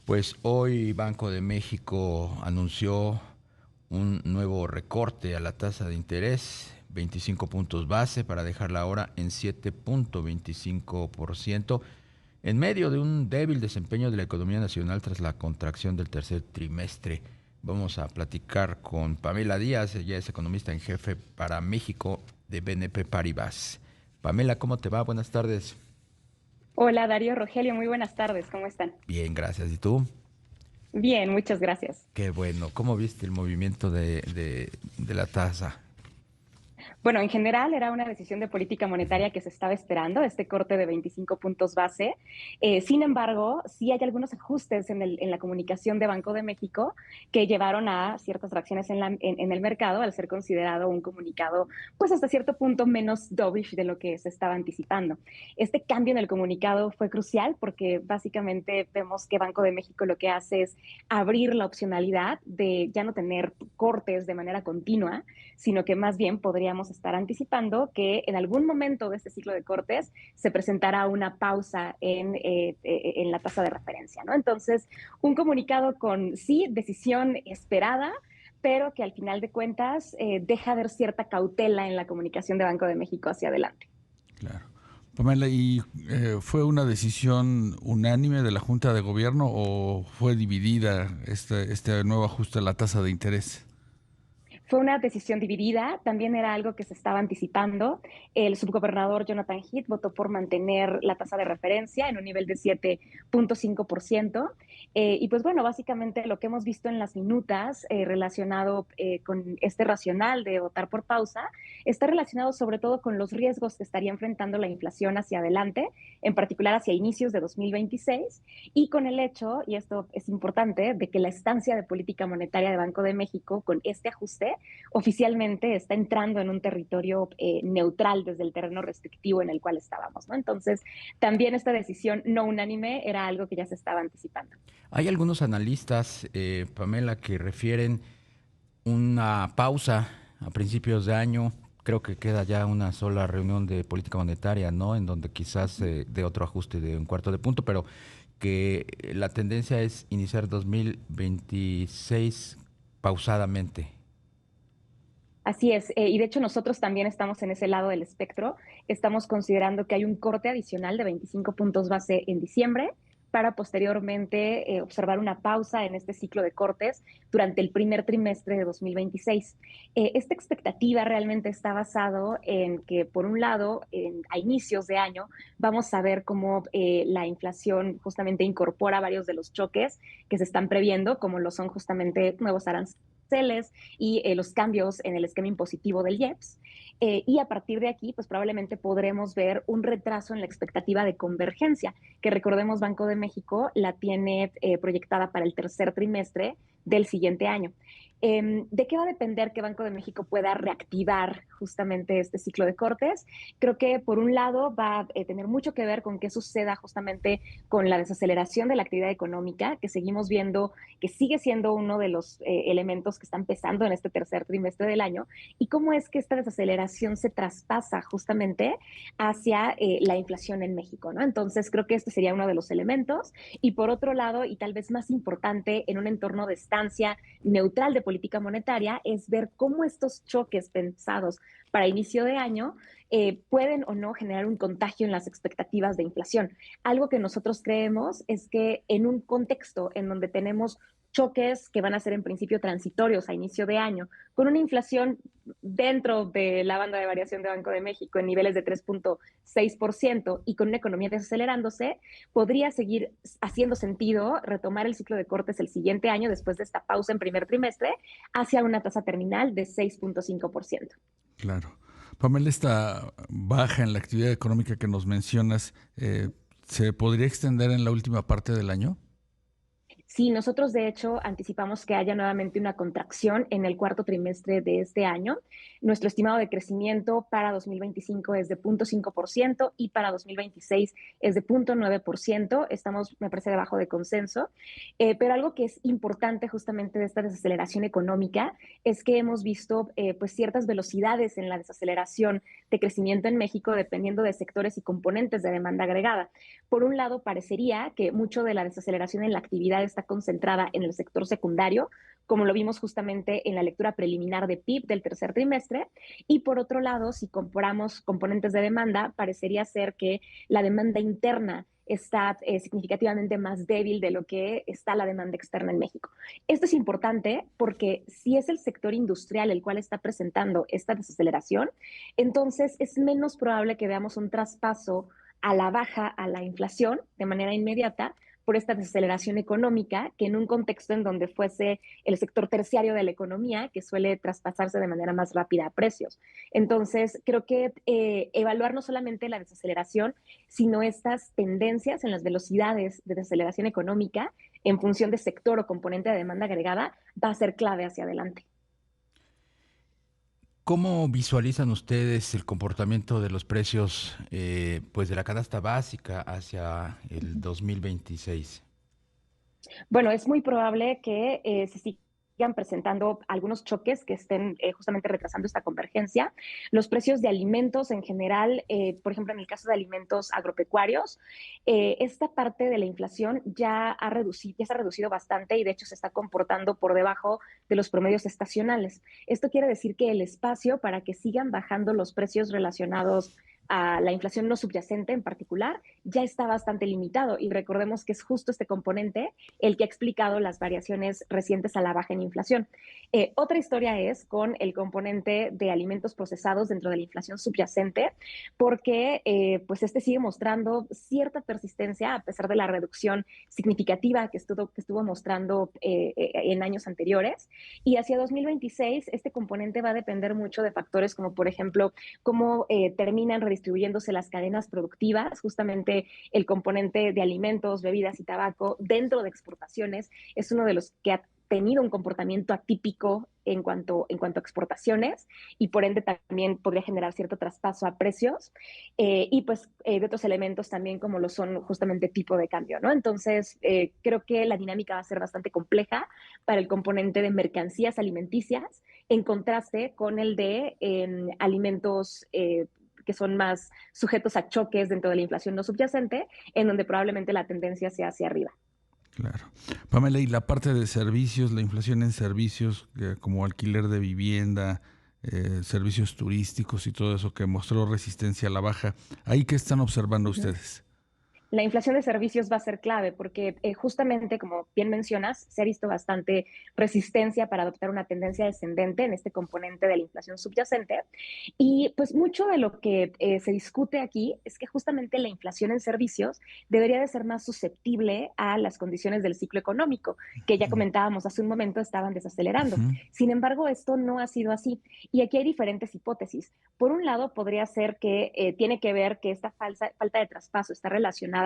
Pues hoy Banco de México anunció un nuevo recorte a la tasa de interés, 25 puntos base para dejarla ahora en 7.25%, en medio de un débil desempeño de la economía nacional tras la contracción del tercer trimestre. Vamos a platicar con Pamela Díaz, ella es economista en jefe para México de BNP Paribas. Pamela, ¿cómo te va? Buenas tardes. Hola Darío, Rogelio, muy buenas tardes, ¿cómo están? Bien, gracias. ¿Y tú? Bien, muchas gracias. Qué bueno. ¿Cómo viste el movimiento de la tasa? Bueno, en general era una decisión de política monetaria que se estaba esperando, este corte de 25 puntos base. Sin embargo, sí hay algunos ajustes en la comunicación de Banco de México que llevaron a ciertas reacciones en el mercado al ser considerado un comunicado, pues hasta cierto punto menos dovish de lo que se estaba anticipando. Este cambio en el comunicado fue crucial porque básicamente vemos que Banco de México lo que hace es abrir la opcionalidad de ya no tener cortes de manera continua, sino que más bien podríamos estar anticipando que en algún momento de este ciclo de cortes se presentará una pausa en la tasa de referencia, ¿no? Entonces, un comunicado con sí, decisión esperada, pero que al final de cuentas deja ver cierta cautela en la comunicación de Banco de México hacia adelante. Claro. Pamela, ¿y fue una decisión unánime de la Junta de Gobierno o fue dividida este nuevo ajuste a la tasa de interés? Fue una decisión dividida, también era algo que se estaba anticipando. El subgobernador Jonathan Heath votó por mantener la tasa de referencia en un nivel de 7.5%. Y pues bueno, básicamente lo que hemos visto en las minutas relacionado con este racional de votar por pausa está relacionado sobre todo con los riesgos que estaría enfrentando la inflación hacia adelante, en particular hacia inicios de 2026, y con el hecho, y esto es importante, de que la estancia de política monetaria de Banco de México con este ajuste oficialmente está entrando en un territorio neutral desde el terreno restrictivo en el cual estábamos, ¿no? Entonces, también esta decisión no unánime era algo que ya se estaba anticipando. Hay algunos analistas, Pamela, que refieren una pausa a principios de año. Creo que queda ya una sola reunión de política monetaria, ¿no? En donde quizás de otro ajuste de un cuarto de punto, pero que la tendencia es iniciar 2026 pausadamente. Así es, y de hecho nosotros también estamos en ese lado del espectro. Estamos considerando que hay un corte adicional de 25 puntos base en diciembre para posteriormente observar una pausa en este ciclo de cortes durante el primer trimestre de 2026. Esta expectativa realmente está basado en que, por un lado, a inicios de año vamos a ver cómo la inflación justamente incorpora varios de los choques que se están previendo, como lo son justamente nuevos aranceles y los cambios en el esquema impositivo del IEPS. Y a partir de aquí, pues probablemente podremos ver un retraso en la expectativa de convergencia, que recordemos Banco de México la tiene proyectada para el tercer trimestre del siguiente año. ¿De qué va a depender que Banco de México pueda reactivar justamente este ciclo de cortes? Creo que por un lado va a tener mucho que ver con qué suceda justamente con la desaceleración de la actividad económica, que seguimos viendo que sigue siendo uno de los elementos que están pesando en este tercer trimestre del año, y cómo es que esta desaceleración se traspasa justamente hacia la inflación en México, ¿no? Entonces creo que este sería uno de los elementos. Y por otro lado, y tal vez más importante, en un entorno de estancia neutral de política monetaria, es ver cómo estos choques pensados para inicio de año pueden o no generar un contagio en las expectativas de inflación. Algo que nosotros creemos es que en un contexto en donde tenemos choques que van a ser en principio transitorios a inicio de año, con una inflación dentro de la banda de variación de Banco de México en niveles de 3.6% y con una economía desacelerándose, podría seguir haciendo sentido retomar el ciclo de cortes el siguiente año después de esta pausa en primer trimestre hacia una tasa terminal de 6.5%. Claro. Pamela, esta baja en la actividad económica que nos mencionas, ¿se podría extender en la última parte del año? Sí, nosotros de hecho anticipamos que haya nuevamente una contracción en el cuarto trimestre de este año. Nuestro estimado de crecimiento para 2025 es de 0.5% y para 2026 es de 0.9%. Estamos, me parece, debajo de consenso. Pero algo que es importante justamente de esta desaceleración económica es que hemos visto pues ciertas velocidades en la desaceleración de crecimiento en México dependiendo de sectores y componentes de demanda agregada. Por un lado, parecería que mucho de la desaceleración en la actividad está concentrada en el sector secundario, como lo vimos justamente en la lectura preliminar de PIB del tercer trimestre. Y por otro lado, si comparamos componentes de demanda, parecería ser que la demanda interna está significativamente más débil de lo que está la demanda externa en México. Esto es importante porque si es el sector industrial el cual está presentando esta desaceleración, entonces es menos probable que veamos un traspaso a la baja a la inflación de manera inmediata por esta desaceleración económica que en un contexto en donde fuese el sector terciario de la economía que suele traspasarse de manera más rápida a precios. Entonces, creo que evaluar no solamente la desaceleración, sino estas tendencias en las velocidades de desaceleración económica en función de sector o componente de demanda agregada va a ser clave hacia adelante. ¿Cómo visualizan ustedes el comportamiento de los precios pues de la canasta básica hacia el 2026? Bueno, es muy probable que se sigan presentando algunos choques que estén justamente retrasando esta convergencia. Los precios de alimentos en general, por ejemplo, en el caso de alimentos agropecuarios, esta parte de la inflación ya se ha reducido bastante y de hecho se está comportando por debajo de los promedios estacionales. Esto quiere decir que el espacio para que sigan bajando los precios relacionados a la inflación no subyacente en particular, ya está bastante limitado. Y recordemos que es justo este componente el que ha explicado las variaciones recientes a la baja en inflación. Otra historia es con el componente de alimentos procesados dentro de la inflación subyacente, porque pues este sigue mostrando cierta persistencia a pesar de la reducción significativa que estuvo mostrando en años anteriores. Y hacia 2026, este componente va a depender mucho de factores como, por ejemplo, cómo terminan redistribuyéndose las cadenas productivas, justamente el componente de alimentos, bebidas y tabaco dentro de exportaciones es uno de los que ha tenido un comportamiento atípico en cuanto a exportaciones y por ende también podría generar cierto traspaso a precios y pues de otros elementos también como lo son justamente tipo de cambio, ¿no? Entonces creo que la dinámica va a ser bastante compleja para el componente de mercancías alimenticias en contraste con el de alimentos que son más sujetos a choques dentro de la inflación no subyacente, en donde probablemente la tendencia sea hacia arriba. Claro. Pamela, y la parte de servicios, la inflación en servicios como alquiler de vivienda, servicios turísticos y todo eso que mostró resistencia a la baja, ¿ahí qué están observando Uh -huh. ustedes? La inflación de servicios va a ser clave porque justamente, como bien mencionas, se ha visto bastante resistencia para adoptar una tendencia descendente en este componente de la inflación subyacente. Y pues mucho de lo que se discute aquí es que justamente la inflación en servicios debería de ser más susceptible a las condiciones del ciclo económico, que ya comentábamos hace un momento estaban desacelerando. Uh-huh. Sin embargo, esto no ha sido así. Y aquí hay diferentes hipótesis. Por un lado, podría ser que tiene que ver que esta falta de traspaso está relacionada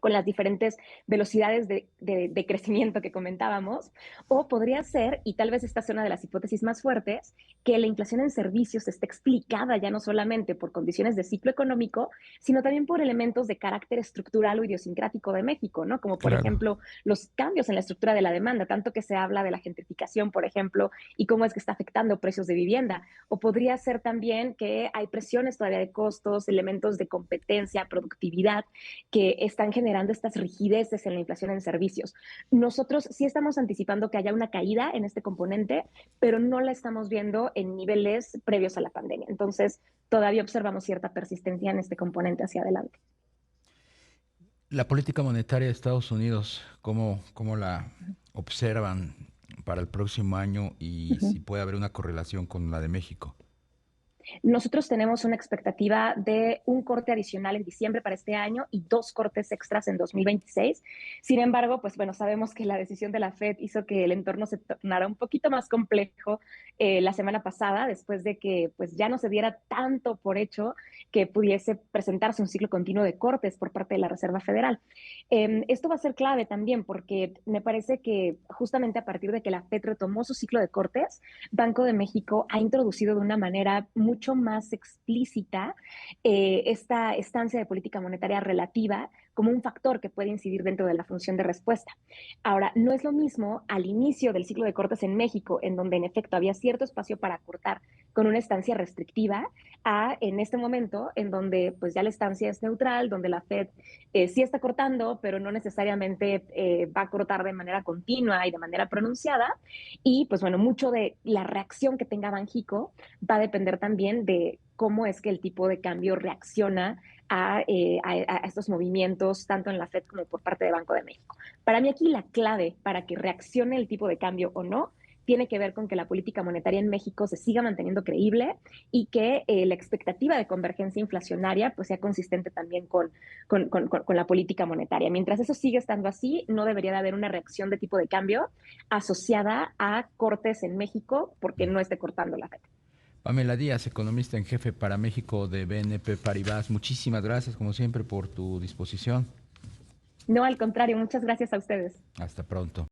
con las diferentes velocidades de crecimiento que comentábamos, o podría ser, y tal vez esta sea una de las hipótesis más fuertes, que la inflación en servicios está explicada ya no solamente por condiciones de ciclo económico, sino también por elementos de carácter estructural o idiosincrático de México, ¿no? Como por Claro. ejemplo los cambios en la estructura de la demanda, tanto que se habla de la gentrificación, por ejemplo, y cómo es que está afectando precios de vivienda. O podría ser también que hay presiones todavía de costos, elementos de competencia, productividad, que están generando estas rigideces en la inflación en servicios. Nosotros sí estamos anticipando que haya una caída en este componente, pero no la estamos viendo en niveles previos a la pandemia. Entonces, todavía observamos cierta persistencia en este componente hacia adelante. La política monetaria de Estados Unidos, ¿cómo la observan para el próximo año y Uh -huh. si puede haber una correlación con la de México? Nosotros tenemos una expectativa de un corte adicional en diciembre para este año y 2 cortes extras en 2026. Sin embargo, pues bueno, sabemos que la decisión de la Fed hizo que el entorno se tornara un poquito más complejo la semana pasada, después de que pues ya no se diera tanto por hecho que pudiese presentarse un ciclo continuo de cortes por parte de la Reserva Federal. Esto va a ser clave también porque me parece que justamente a partir de que la Fed retomó su ciclo de cortes, Banco de México ha introducido de una manera mucho más explícita esta estancia de política monetaria relativa como un factor que puede incidir dentro de la función de respuesta. Ahora, no es lo mismo al inicio del ciclo de cortes en México, en donde en efecto había cierto espacio para cortar con una estancia restrictiva, a en este momento en donde pues ya la estancia es neutral, donde la Fed sí está cortando, pero no necesariamente va a cortar de manera continua y de manera pronunciada. Y pues bueno, mucho de la reacción que tenga Banjico va a depender también de cómo es que el tipo de cambio reacciona a estos movimientos, tanto en la Fed como por parte de Banco de México. Para mí aquí la clave para que reaccione el tipo de cambio o no tiene que ver con que la política monetaria en México se siga manteniendo creíble y que la expectativa de convergencia inflacionaria pues sea consistente también con la política monetaria. Mientras eso sigue estando así, no debería de haber una reacción de tipo de cambio asociada a cortes en México porque no esté cortando la Fed. Pamela Díaz, economista en jefe para México de BNP Paribas. Muchísimas gracias, como siempre, por tu disposición. No, al contrario, muchas gracias a ustedes. Hasta pronto.